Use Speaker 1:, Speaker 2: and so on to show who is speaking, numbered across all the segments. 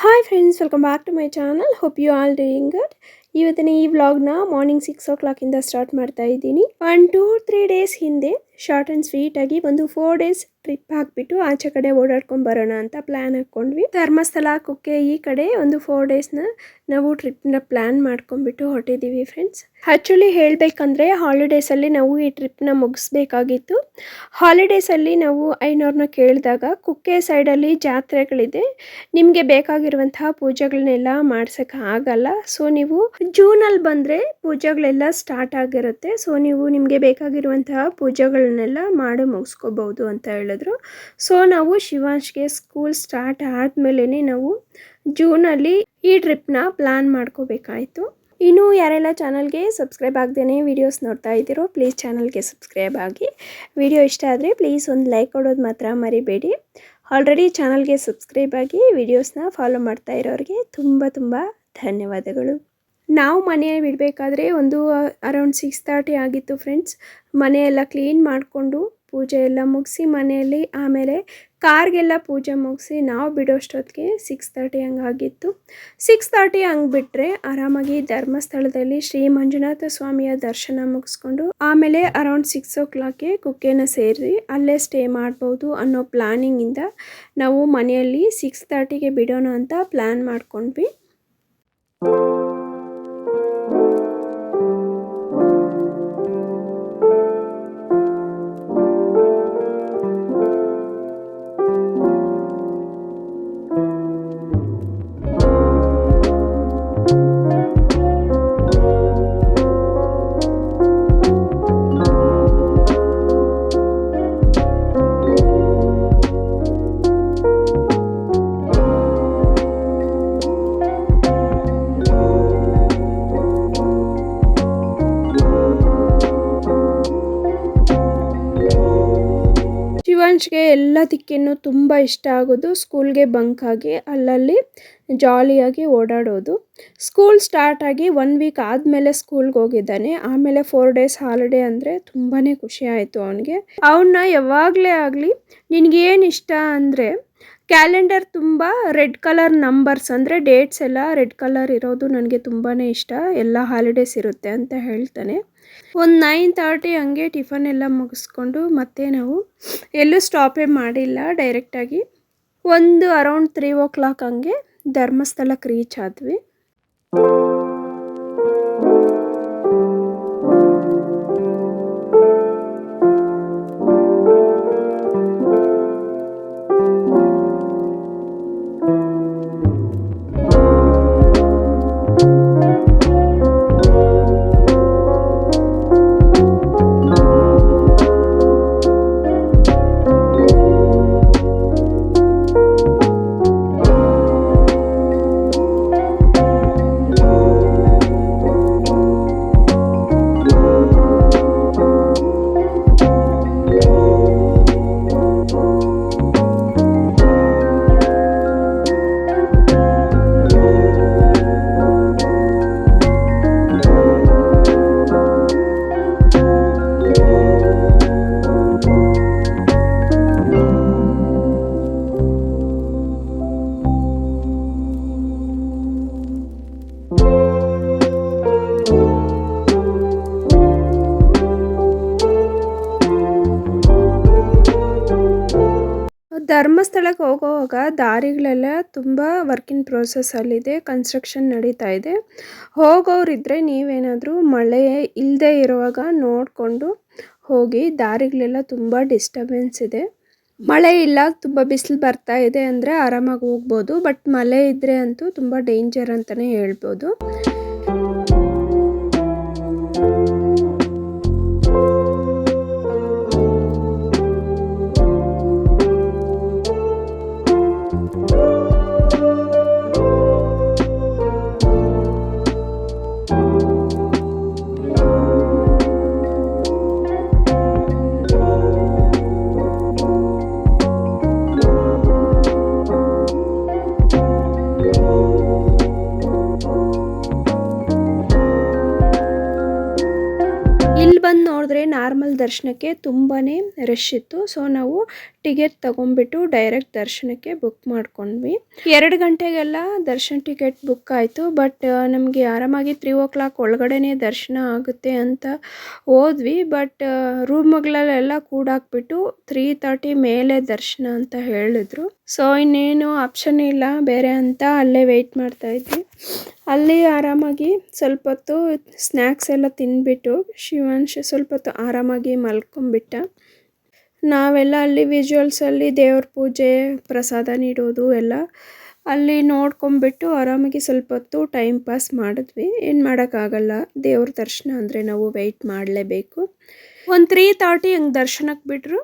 Speaker 1: Hi friends, welcome back to my channel. Hope you all doing good. ಇವತ್ತಿನ ಈ ವ್ಲಾಗ್ನ morning 6 o'clock ಇಂದ start ಮಾಡ್ತಾ ಇದ್ದೀನಿ. 1-2-3 ಡೇಸ್ ಹಿಂದೆ ಶಾರ್ಟ್ ಆ್ಯಂಡ್ ಸ್ವೀಟ್ ಆಗಿ ಒಂದು 4 ಡೇಸ್ ಟ್ರಿಪ್ ಹಾಕ್ಬಿಟ್ಟು ಆಚೆ ಕಡೆ ಓಡಾಡ್ಕೊಂಡು ಬರೋಣ ಅಂತ ಪ್ಲಾನ್ ಹಾಕ್ಕೊಂಡ್ವಿ. ಧರ್ಮಸ್ಥಳ ಕುಕ್ಕೆ ಈ ಕಡೆ ಒಂದು 4 ಡೇಸ್ನ ನಾವು ಟ್ರಿಪ್ನ ಪ್ಲಾನ್ ಮಾಡ್ಕೊಂಡ್ಬಿಟ್ಟು ಹೊರಟಿದ್ದೀವಿ ಫ್ರೆಂಡ್ಸ್. ಆ್ಯಕ್ಚುಲಿ ಹೇಳಬೇಕಂದ್ರೆ ಹಾಲಿಡೇಸಲ್ಲಿ ನಾವು ಈ ಟ್ರಿಪ್ನ ಮುಗಿಸ್ಬೇಕಾಗಿತ್ತು. ಹಾಲಿಡೇಸಲ್ಲಿ ನಾವು ಐನೋರ್ನ ಕೇಳಿದಾಗ ಕುಕ್ಕೆ ಸೈಡಲ್ಲಿ ಜಾತ್ರೆಗಳಿದೆ, ನಿಮಗೆ ಬೇಕಾಗಿರುವಂತಹ ಪೂಜೆಗಳನ್ನೆಲ್ಲ ಮಾಡ್ಸೋಕ್ಕೆ ಆಗಲ್ಲ, ಸೊ ನೀವು ಜೂನಲ್ಲಿ ಬಂದರೆ ಪೂಜೆಗಳೆಲ್ಲ ಸ್ಟಾರ್ಟ್ ಆಗಿರುತ್ತೆ, ಸೊ ನೀವು ನಿಮಗೆ ಬೇಕಾಗಿರುವಂತಹ ಪೂಜೆಗಳನ್ನೆಲ್ಲ ಮಾಡಿ ಮುಗಿಸ್ಕೋಬಹುದು ಅಂತ ಹೇಳಿದ್ರು. ಸೊ ನಾವು ಶಿವಾಂಶ್ಗೆ ಸ್ಕೂಲ್ ಸ್ಟಾರ್ಟ್ ಆದಮೇಲೆ ನಾವು ಜೂನಲ್ಲಿ ಈ ಟ್ರಿಪ್ನ ಪ್ಲಾನ್ ಮಾಡ್ಕೋಬೇಕಾಯಿತು. ಇನ್ನು ಯಾರೆಲ್ಲ ಚಾನಲ್ಗೆ ಸಬ್ಸ್ಕ್ರೈಬ್ ಆಗದೇನೆ ವಿಡಿಯೋಸ್ ನೋಡ್ತಾ ಇದ್ದೀರೋ ಪ್ಲೀಸ್ ಚಾನಲ್ಗೆ ಸಬ್ಸ್ಕ್ರೈಬ್ ಆಗಿ. ವಿಡಿಯೋ ಇಷ್ಟ ಆದರೆ ಪ್ಲೀಸ್ ಒಂದು ಲೈಕ್ ಕೊಡೋದು ಮಾತ್ರ ಮರಿಬೇಡಿ. ಆಲ್ರೆಡಿ ಚಾನಲ್ಗೆ ಸಬ್ಸ್ಕ್ರೈಬ್ ಆಗಿ ವಿಡಿಯೋಸ್ನ ಫಾಲೋ ಮಾಡ್ತಾ ಇರೋರಿಗೆ ತುಂಬ ಧನ್ಯವಾದಗಳು. ನಾವು ಮನೆ ಬಿಡಬೇಕಾದ್ರೆ ಒಂದು ಅರೌಂಡ್ 6:30 ಆಗಿತ್ತು ಫ್ರೆಂಡ್ಸ್. ಮನೆಯೆಲ್ಲ ಕ್ಲೀನ್ ಮಾಡಿಕೊಂಡು ಪೂಜೆ ಎಲ್ಲ ಮುಗಿಸಿ ಮನೆಯಲ್ಲಿ ಆಮೇಲೆ ಕಾರ್ಗೆಲ್ಲ ಪೂಜೆ ಮುಗಿಸಿ ನಾವು ಬಿಡೋಷ್ಟೊತ್ತಿಗೆ 6:30 ಹಂಗಾಗಿತ್ತು. 6:30 ಹಂಗೆ ಬಿಟ್ಟರೆ ಆರಾಮಾಗಿ ಧರ್ಮಸ್ಥಳದಲ್ಲಿ ಶ್ರೀ ಮಂಜುನಾಥ ಸ್ವಾಮಿಯ ದರ್ಶನ ಮುಗಿಸ್ಕೊಂಡು ಆಮೇಲೆ ಅರೌಂಡ್ 6 o'clockಗೆ ಕುಕ್ಕೆನ ಸೇರಿ ಅಲ್ಲೇ ಸ್ಟೇ ಮಾಡ್ಬೋದು ಅನ್ನೋ ಪ್ಲಾನಿಂಗಿಂದ ನಾವು ಮನೆಯಲ್ಲಿ 6:30ಗೆ ಬಿಡೋಣ ಅಂತ ಪ್ಲ್ಯಾನ್ ಮಾಡ್ಕೊಂಡ್ವಿ. ಶಿವಾಂಶ್ಗೆ ಎಲ್ಲದಕ್ಕಿನ್ನೂ ತುಂಬ ಇಷ್ಟ ಆಗೋದು ಸ್ಕೂಲ್ಗೆ ಬಂಕ್ ಆಗಿ ಅಲ್ಲಲ್ಲಿ ಜಾಲಿಯಾಗಿ ಓಡಾಡೋದು. ಸ್ಕೂಲ್ ಸ್ಟಾರ್ಟ್ ಆಗಿ 1 ವೀಕ್ ಆದಮೇಲೆ ಸ್ಕೂಲ್ಗೆ ಹೋಗಿದ್ದಾನೆ. ಆಮೇಲೆ 4 ಡೇಸ್ ಹಾಲಿಡೇ ಅಂದರೆ ತುಂಬಾ ಖುಷಿ ಆಯಿತು ಅವನಿಗೆ. ಅವನ್ನ ಯಾವಾಗಲೇ ಆಗಲಿ ನಿನಗೇನು ಇಷ್ಟ ಅಂದರೆ ಕ್ಯಾಲೆಂಡರ್ ತುಂಬ ರೆಡ್ ಕಲರ್ ನಂಬರ್ಸ್ ಅಂದರೆ ಡೇಟ್ಸ್ ಎಲ್ಲ ರೆಡ್ ಕಲರ್ ಇರೋದು ನನಗೆ ತುಂಬಾ ಇಷ್ಟ, ಎಲ್ಲ ಹಾಲಿಡೇಸ್ ಇರುತ್ತೆ ಅಂತ ಹೇಳ್ತಾನೆ. ಒಂದು 9:30 ಹಂಗೆ ಟಿಫನ್ ಎಲ್ಲ ಮುಗಿಸ್ಕೊಂಡು ಮತ್ತೆ ನಾವು ಎಲ್ಲೂ ಸ್ಟಾಪೇ ಮಾಡಿಲ್ಲ, ಡೈರೆಕ್ಟಾಗಿ ಒಂದು ಅರೌಂಡ್ 3 o'clock ಹಂಗೆ ಧರ್ಮಸ್ಥಳಕ್ಕೆ ರೀಚ್ ಆದ್ವಿ. ಧರ್ಮಸ್ಥಳಕ್ಕೆ ಹೋಗುವಾಗ ದಾರಿಗಳೆಲ್ಲ ತುಂಬ ವರ್ಕ್ ಇನ್ ಪ್ರೋಸೆಸ್ಸಲ್ಲಿದೆ, ಕನ್ಸ್ಟ್ರಕ್ಷನ್ ನಡೀತಾ ಇದೆ. ಹೋಗೋರಿದ್ದರೆ ನೀವೇನಾದರೂ ಮಳೆ ಇಲ್ಲದೆ ಇರುವಾಗ ನೋಡಿಕೊಂಡು ಹೋಗಿ. ದಾರಿಗಳೆಲ್ಲ ತುಂಬ ಡಿಸ್ಟರ್ಬೆನ್ಸ್ ಇದೆ. ಮಳೆ ಇಲ್ಲ, ತುಂಬ ಬಿಸಿಲು ಬರ್ತಾ ಇದೆ ಅಂದರೆ ಆರಾಮಾಗಿ ಹೋಗ್ಬೋದು, ಬಟ್ ಮಳೆ ಇದ್ದರೆ ಅಂತೂ ತುಂಬ ಡೇಂಜರ್ ಅಂತಲೇ ಹೇಳ್ಬೋದು. ಇಲ್ಲಿ ಬಂದು ನೋಡಿದ್ರೆ ನಾರ್ಮಲ್ ದರ್ಶನಕ್ಕೆ ತುಂಬಾ ರಶ್ ಇತ್ತು. ಸೊ ನಾವು ಟಿಕೆಟ್ ತೊಗೊಂಡ್ಬಿಟ್ಟು ಡೈರೆಕ್ಟ್ ದರ್ಶನಕ್ಕೆ ಬುಕ್ ಮಾಡ್ಕೊಂಡ್ವಿ. 2 ಗಂಟೆಗೆಲ್ಲ ದರ್ಶನ ಟಿಕೆಟ್ ಬುಕ್ ಆಯಿತು. ಬಟ್ ನಮಗೆ ಆರಾಮಾಗಿ 3 ಒಳಗಡೆನೇ ದರ್ಶನ ಆಗುತ್ತೆ ಅಂತ ಹೋದ್ವಿ. ಬಟ್ ರೂಮ್ಗಳಲ್ಲೆಲ್ಲ ಕೂಡಾಕ್ಬಿಟ್ಟು 3:30 ಮೇಲೆ ದರ್ಶನ ಅಂತ ಹೇಳಿದ್ರು. ಸೊ ಇನ್ನೇನು ಆಪ್ಷನ್ ಇಲ್ಲ ಬೇರೆ ಅಂತ ಅಲ್ಲೇ ವೆಯ್ಟ್ ಮಾಡ್ತಾ ಇದ್ವಿ. ಅಲ್ಲಿ ಆರಾಮಾಗಿ ಸ್ವಲ್ಪ ಹೊತ್ತು ಸ್ನ್ಯಾಕ್ಸ್ ಎಲ್ಲ ತಿಂದ್ಬಿಟ್ಟು ಶಿವಾಂಶ್ ಸ್ವಲ್ಪ ಹೊತ್ತು ಆರಾಮಾಗಿ ಮಲ್ಕೊಂಬಿಟ್ಟ. ನಾವೆಲ್ಲ ಅಲ್ಲಿ ವಿಜುವಲ್ಸಲ್ಲಿ ದೇವ್ರ ಪೂಜೆ ಪ್ರಸಾದ ನೀಡೋದು ಎಲ್ಲ ಅಲ್ಲಿ ನೋಡ್ಕೊಂಬಿಟ್ಟು ಆರಾಮಾಗಿ ಸ್ವಲ್ಪ ಹೊತ್ತು ಟೈಮ್ ಪಾಸ್ ಮಾಡಿದ್ವಿ. ಏನು ಮಾಡೋಕ್ಕಾಗಲ್ಲ, ದೇವ್ರ ದರ್ಶನ ಅಂದರೆ ನಾವು ವೆಯ್ಟ್ ಮಾಡಲೇಬೇಕು. ಒಂದು 3:30 ಹಂಗೆ ದರ್ಶನಕ್ಕೆ ಬಿಟ್ಟರು.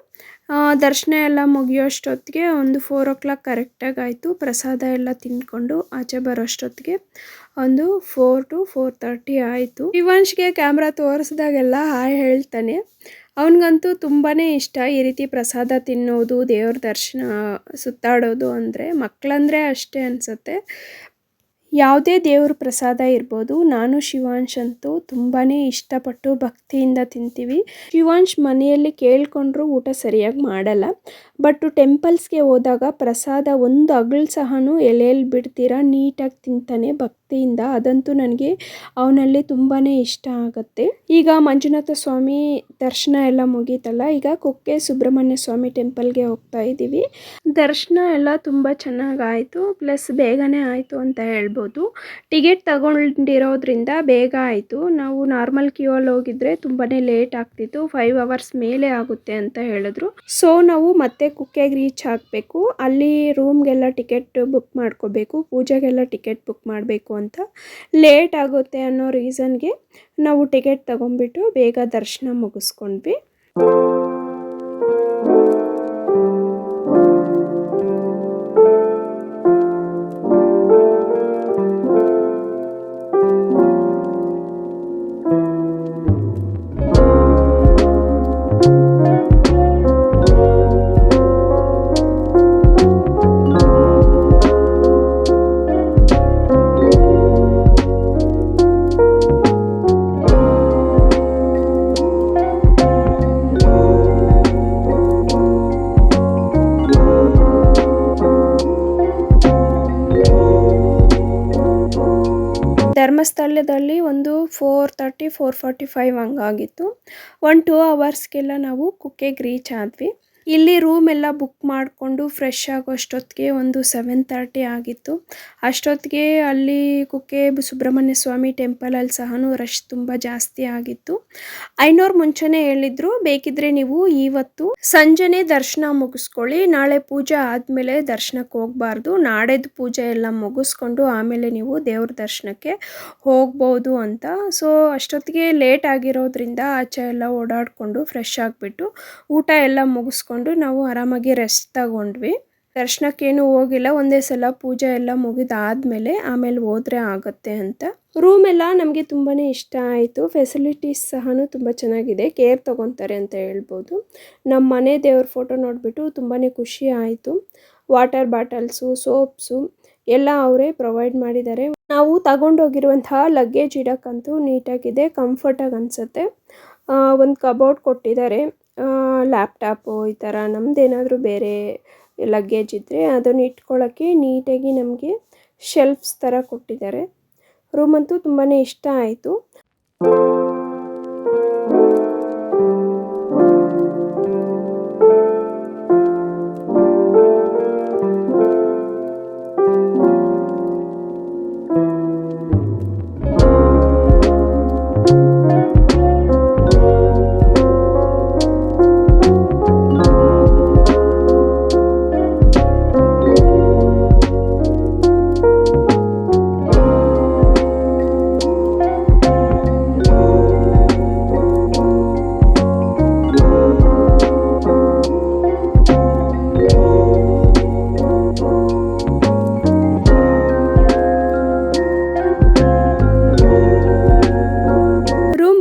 Speaker 1: ದರ್ಶನ ಎಲ್ಲ ಮುಗಿಯೋಷ್ಟೊತ್ತಿಗೆ ಒಂದು 4 ಕರೆಕ್ಟಾಗಿ ಆಯಿತು. ಪ್ರಸಾದ ಎಲ್ಲ ತಿಂದ್ಕೊಂಡು ಆಚೆ ಬರೋಷ್ಟೊತ್ತಿಗೆ ಒಂದು 4 to 4:30 ಆಯಿತು. ಶಿವಾಂಶ್ಗೆ ಕ್ಯಾಮ್ರಾ ತೋರಿಸಿದಾಗೆಲ್ಲ ಹಾಯ್ ಹೇಳ್ತಾನೆ. ಅವನಿಗಂತೂ ತುಂಬಾ ಇಷ್ಟ ಈ ರೀತಿ ಪ್ರಸಾದ ತಿನ್ನೋದು, ದೇವ್ರ ದರ್ಶನ ಸುತ್ತಾಡೋದು ಅಂದರೆ. ಮಕ್ಕಳಂದರೆ ಅಷ್ಟೇ ಅನಿಸುತ್ತೆ. ಯಾವುದೇ ದೇವ್ರ ಪ್ರಸಾದ ಇರ್ಬೋದು, ನಾನು ಶಿವಾಂಶ್ ಅಂತೂ ತುಂಬಾ ಇಷ್ಟಪಟ್ಟು ಭಕ್ತಿಯಿಂದ ತಿಂತೀವಿ. ಶಿವಾಂಶ್ ಮನೆಯಲ್ಲಿ ಕೇಳ್ಕೊಂಡ್ರೂ ಊಟ ಸರಿಯಾಗಿ ಮಾಡಲ್ಲ. ಬಟ್ ಟೆಂಪಲ್ಸ್ಗೆ ಹೋದಾಗ ಪ್ರಸಾದ ಒಂದು ಅಗಳು ಸಹನೂ ಎಲೆಯಲ್ಲಿ ಬಿಡ್ತೀರ ನೀಟಾಗಿ ತಿಂತಾನೆ ಭಕ್ತಿಯಿಂದ. ಅದಂತೂ ನನಗೆ ಅವನಲ್ಲಿ ತುಂಬಾ ಇಷ್ಟ ಆಗುತ್ತೆ. ಈಗ ಮಂಜುನಾಥ ಸ್ವಾಮಿ ದರ್ಶನ ಎಲ್ಲ ಮುಗೀತಲ್ಲ, ಈಗ ಕುಕ್ಕೆ ಸುಬ್ರಹ್ಮಣ್ಯ ಸ್ವಾಮಿ ಟೆಂಪಲ್ಗೆ ಹೋಗ್ತಾ ಇದ್ದೀವಿ. ದರ್ಶನ ಎಲ್ಲ ತುಂಬ ಚೆನ್ನಾಗಾಯಿತು, ಪ್ಲಸ್ ಬೇಗನೆ ಆಯಿತು ಅಂತ ಹೇಳ್ಬೋದು. ಟಿಕೆಟ್ ತಗೊಂಡಿರೋದ್ರಿಂದ ಬೇಗ ಆಯಿತು. ನಾವು ನಾರ್ಮಲ್ ಕ್ಯೂ ಅಲ್ಲಿ ಹೋಗಿದ್ರೆ ತುಂಬಾ ಲೇಟ್ ಆಗ್ತಿತ್ತು, 5 hours ಮೇಲೆ ಆಗುತ್ತೆ ಅಂತ ಹೇಳಿದ್ರು. ಸೊ ನಾವು ಮತ್ತೆ ಕುಕ್ಕೆಗೆ ರೀಚ್ ಆಗಬೇಕು. ಅಲ್ಲಿ ರೂಮ್ಗೆಲ್ಲ ಟಿಕೆಟ್ ಬುಕ್ ಮಾಡ್ಕೋಬೇಕು, ಪೂಜೆಗೆಲ್ಲ ಟಿಕೆಟ್ ಬುಕ್ ಮಾಡಬೇಕು ಅಂತ. ಲೇಟ್ ಆಗುತ್ತೆ ಅನ್ನೋ ರೀಸನ್ಗೆ ನಾವು ಟಿಕೆಟ್ ತಗೊಂಡ್ಬಿಟ್ಟು ಬೇಗ ದರ್ಶನ ಮುಗಿಸ್ಕೊಂಡ್ವಿ. ಧರ್ಮಸ್ಥಳದಲ್ಲಿ ಒಂದು 4:30 4:45 ಹಂಗಾಗಿತ್ತು. 1-2 ಅವರ್ಸ್ಗೆಲ್ಲ ನಾವು ಕುಕ್ಕೆಗೆ ರೀಚ್ ಆದ್ವಿ. ಇಲ್ಲಿ ರೂಮ್ ಎಲ್ಲ ಬುಕ್ ಮಾಡಿಕೊಂಡು ಫ್ರೆಶ್ ಆಗೋಷ್ಟೊತ್ತಿಗೆ ಒಂದು 7:30 ಆಗಿತ್ತು. ಅಷ್ಟೊತ್ತಿಗೆ ಅಲ್ಲಿ ಕುಕ್ಕೆ ಸುಬ್ರಹ್ಮಣ್ಯ ಸ್ವಾಮಿ ಟೆಂಪಲಲ್ಲಿ ಸಹನೂ ರಶ್ ತುಂಬ ಜಾಸ್ತಿ ಆಗಿತ್ತು. ಐನೋರು ಮುಂಚೆನೇ ಹೇಳಿದ್ರು, ಬೇಕಿದ್ರೆ ನೀವು ಇವತ್ತು ಸಂಜೆನೇ ದರ್ಶನ ಮುಗಿಸ್ಕೊಳ್ಳಿ, ನಾಳೆ ಪೂಜೆ ಆದಮೇಲೆ ದರ್ಶನಕ್ಕೆ ಹೋಗಬಾರ್ದು, ನಾಳೆದು ಪೂಜೆ ಎಲ್ಲ ಮುಗಿಸ್ಕೊಂಡು ಆಮೇಲೆ ನೀವು ದೇವ್ರ ದರ್ಶನಕ್ಕೆ ಹೋಗ್ಬೋದು ಅಂತ. ಸೊ ಅಷ್ಟೊತ್ತಿಗೆ ಲೇಟ್ ಆಗಿರೋದ್ರಿಂದ ಆಚೆ ಎಲ್ಲ ಓಡಾಡಿಕೊಂಡು ಫ್ರೆಶ್ ಆಗಿಬಿಟ್ಟು ಊಟ ಎಲ್ಲ ಮುಗಿಸ್ಕೊಂಡು ನಾವು ಆರಾಮಾಗಿ ರೆಸ್ಟ್ ತಗೊಂಡ್ವಿ. ದರ್ಶನಕ್ಕೇನು ಹೋಗಿಲ್ಲ, ಒಂದೇ ಸಲ ಪೂಜೆ ಎಲ್ಲ ಮುಗಿದಾದ್ಮೇಲೆ ಆಮೇಲೆ ಹೋದ್ರೆ ಆಗುತ್ತೆ ಅಂತ. ರೂಮ್ ಎಲ್ಲ ನಮಗೆ ತುಂಬಾ ಇಷ್ಟ ಆಯಿತು. ಫೆಸಿಲಿಟೀಸ್ ಸಹನೂ ತುಂಬ ಚೆನ್ನಾಗಿದೆ, ಕೇರ್ ತೊಗೊತಾರೆ ಅಂತ ಹೇಳ್ಬೋದು. ನಮ್ಮ ಮನೆ ದೇವ್ರ ಫೋಟೋ ನೋಡಿಬಿಟ್ಟು ತುಂಬಾ ಖುಷಿ ಆಯಿತು. ವಾಟರ್ ಬಾಟಲ್ಸು, ಸೋಪ್ಸು ಎಲ್ಲ ಅವರೇ ಪ್ರೊವೈಡ್ ಮಾಡಿದ್ದಾರೆ. ನಾವು ತಗೊಂಡೋಗಿರುವಂತಹ ಲಗೇಜ್ ಇಡೋಕ್ಕಂತೂ ನೀಟಾಗಿದೆ, ಕಂಫರ್ಟಾಗಿ ಅನಿಸುತ್ತೆ. ಒಂದು ಕಬೋರ್ಡ್ ಕೊಟ್ಟಿದ್ದಾರೆ, ಲ್ಯಾಪ್ಟಾಪು ಈ ಥರ ನಮ್ಮದೇನಾದರೂ ಬೇರೆ ಲಗೇಜ್ ಇದ್ದರೆ ಅದನ್ನು ಇಟ್ಕೊಳ್ಳೋಕ್ಕೆ ನೀಟಾಗಿ ನಮಗೆ ಶೆಲ್ಫ್ಸ್ ಥರ ಕೊಟ್ಟಿದ್ದಾರೆ. ರೂಮಂತೂ ತುಂಬಾ ಇಷ್ಟ ಆಯಿತು.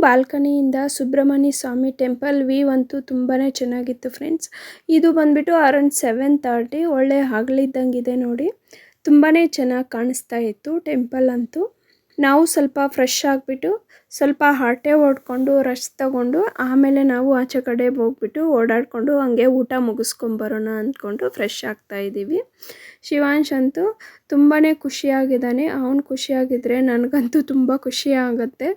Speaker 1: ಬಾಲ್ಕನಿಯಿಂದ ಸುಬ್ರಹ್ಮಣ್ಯ ಸ್ವಾಮಿ ಟೆಂಪಲ್ ವ್ಯೂ ಅಂತೂ ತುಂಬಾ ಚೆನ್ನಾಗಿತ್ತು ಫ್ರೆಂಡ್ಸ್. ಇದು ಬಂದುಬಿಟ್ಟು ಅರೌಂಡ್ 7:30, ಒಳ್ಳೆ ಹಗಲಿದ್ದಂಗಿದೆ ನೋಡಿ, ತುಂಬಾ ಚೆನ್ನಾಗಿ ಕಾಣಿಸ್ತಾ ಇತ್ತು ಟೆಂಪಲ್ ಅಂತೂ. ನಾವು ಸ್ವಲ್ಪ ಫ್ರೆಶ್ ಆಗಿಬಿಟ್ಟು ಸ್ವಲ್ಪ ಹರಟೆ ಹೊಡ್ಕೊಂಡು ರೆಸ್ಟ್ ತಗೊಂಡು ಆಮೇಲೆ ನಾವು ಆಚೆ ಕಡೆ ಹೋಗ್ಬಿಟ್ಟು ಓಡಾಡಿಕೊಂಡು ಹಂಗೆ ಊಟ ಮುಗಿಸ್ಕೊಂಬರೋಣ ಅಂದ್ಕೊಂಡು ಫ್ರೆಶ್ ಆಗ್ತಾ ಇದ್ದೀವಿ. ಶಿವಾಂಶ್ ಅಂತೂ ತುಂಬಾ ಖುಷಿಯಾಗಿದ್ದಾನೆ. ಅವನು ಖುಷಿಯಾಗಿದ್ದರೆ ನನಗಂತೂ ತುಂಬ ಖುಷಿ ಆಗುತ್ತೆ.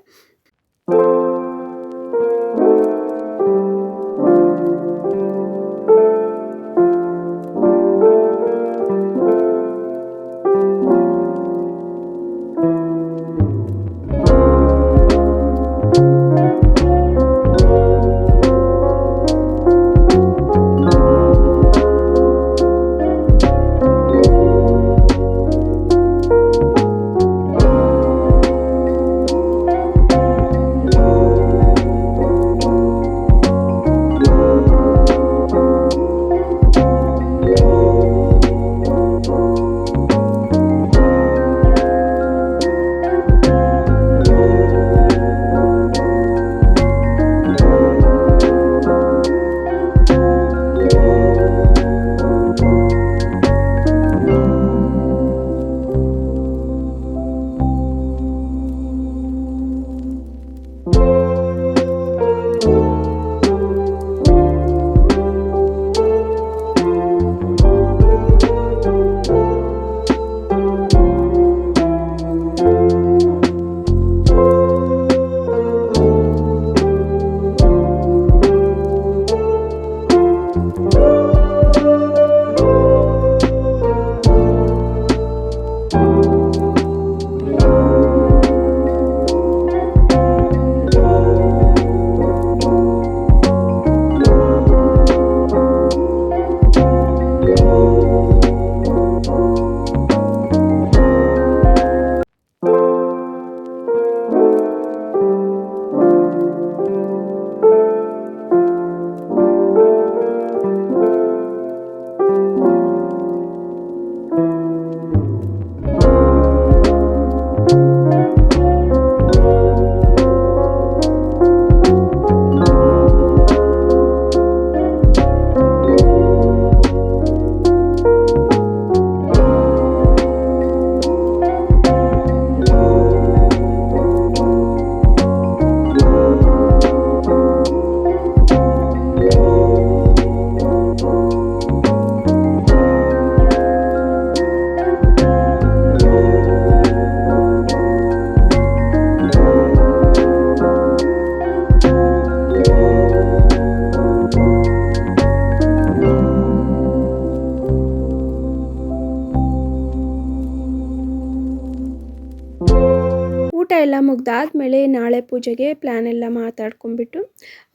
Speaker 1: ಊಟ ಎಲ್ಲ ಮುಗ್ದಾದ್ಮೇಲೆ ನಾಳೆ ಪೂಜೆಗೆ ಪ್ಲ್ಯಾನ್ ಎಲ್ಲ ಮಾತಾಡ್ಕೊಂಡ್ಬಿಟ್ಟು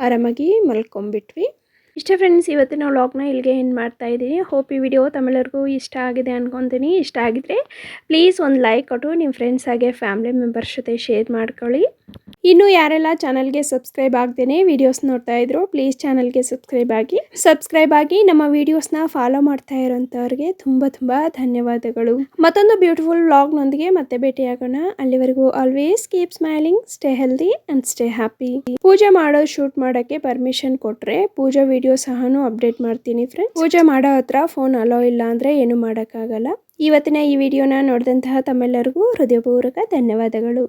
Speaker 1: ಆರಾಮಾಗಿ ಮಲ್ಕೊಂಡ್ಬಿಟ್ವಿ. ಇಷ್ಟೇ ಫ್ರೆಂಡ್ಸ್, ಇವತ್ತಿನ ವ್ಲಾಗ್ನ ಇಲ್ಲಿಗೆ ಎಂಡ್ ಮಾಡ್ತಾ ಇದ್ದೀನಿ. ಹೋಪ್ ಈ ವಿಡಿಯೋ ತಮ್ಮೆಲ್ಲರಿಗೂ ಇಷ್ಟ ಆಗಿದೆ ಅನ್ಕೊತೀನಿ. ಇಷ್ಟ ಆಗಿದ್ರೆ ಪ್ಲೀಸ್ ಒಂದು ಲೈಕ್ ಕೊಟ್ಟು ನಿಮ್ಮ ಫ್ರೆಂಡ್ಸ್ ಹಾಗೆ ಫ್ಯಾಮಿಲಿ ಮೆಂಬರ್ಸ್ ಜೊತೆ ಶೇರ್ ಮಾಡ್ಕೊಳ್ಳಿ. ಇನ್ನು ಯಾರೆಲ್ಲ ಚಾನಲ್ಗೆ ಸಬ್ಸ್ಕ್ರೈಬ್ ಆಗ್ದೇನೆ ವಿಡಿಯೋಸ್ ನೋಡ್ತಾ ಇದ್ರು ಪ್ಲೀಸ್ ಚಾನಲ್ಗೆ ಸಬ್ಸ್ಕ್ರೈಬ್ ಆಗಿ ನಮ್ಮ ವಿಡಿಯೋಸ್ನ ಫಾಲೋ ಮಾಡ್ತಾ ಇರೋಂಥವ್ರಿಗೆ ತುಂಬ ಧನ್ಯವಾದಗಳು. ಮತ್ತೊಂದು ಬ್ಯೂಟಿಫುಲ್ ವ್ಲಾಗ್ನೊಂದಿಗೆ ಮತ್ತೆ ಭೇಟಿಯಾಗೋಣ. ಅಲ್ಲಿವರೆಗೂ always keep smiling, stay healthy and stay happy. ಪೂಜೆ ಶೂಟ್ ಮಾಡೋಕ್ಕೆ ಪರ್ಮಿಷನ್ ಕೊಟ್ಟರೆ ಪೂಜಾ ವಿಡಿಯೋ ಸಹ ಅಪ್ಡೇಟ್ ಮಾಡ್ತೀನಿ ಫ್ರೆಂಡ್ಸ್. ಪೂಜೆ ಮಾಡೋ ಹತ್ರ ಫೋನ್ ಅಲೋ ಇಲ್ಲ ಅಂದರೆ ಏನು ಮಾಡೋಕ್ಕಾಗಲ್ಲ. ಇವತ್ತಿನ ಈ ವಿಡಿಯೋನ ನೋಡಿದಂತಹ ತಮ್ಮೆಲ್ಲರಿಗೂ ಹೃದಯಪೂರ್ವಕ ಧನ್ಯವಾದಗಳು.